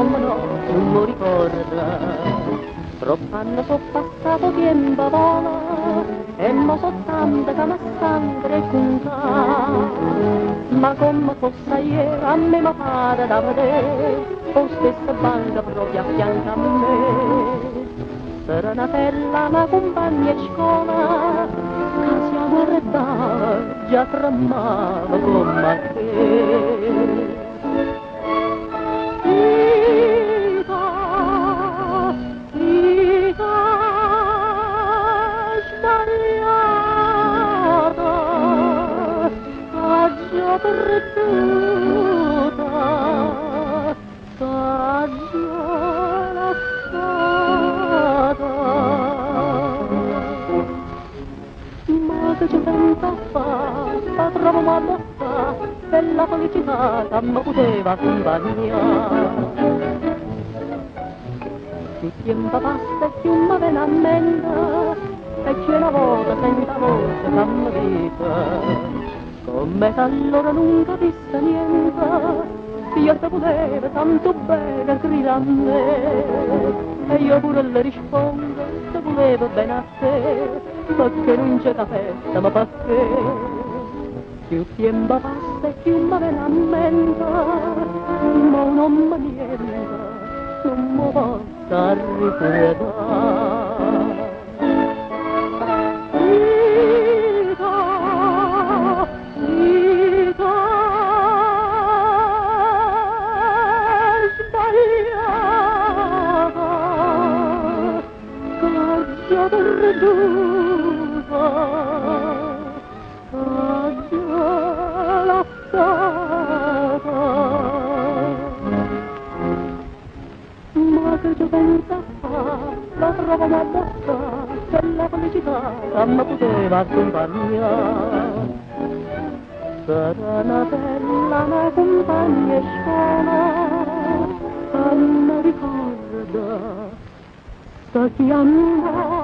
non mi ricorda. Troppo anni sono passato tempo vola e mo so tanta che mi sangue conta. Ma come fosse ieri a me mi pare da vedere o stessa banca proprio a fianco a me. Sarà una bella una compagna di scuola che si guardava già tremava come te. Perduta, sta già lasciata, ma che ci tenta fa, trovo male fa, e la felicità che mi poteva accompagnare. Più tempo passa e più mi viene a mente, e c'è una volta senza voce che mi dice come allora non capisse niente, io te volevo tanto bene grida a me, e io pure le rispondo, te volevo bene a te, perché non c'è capetta, ma perché? Più tempo passa e più mi viene a mente, ma non mi niente, non mi posso ricordare. Perduta, già lasciata, ma che ci pensa la trovo una botta che la felicità che mi poteva accompagnare. Sarà una bella una compagna e scuola che mi ricorda sta chiamando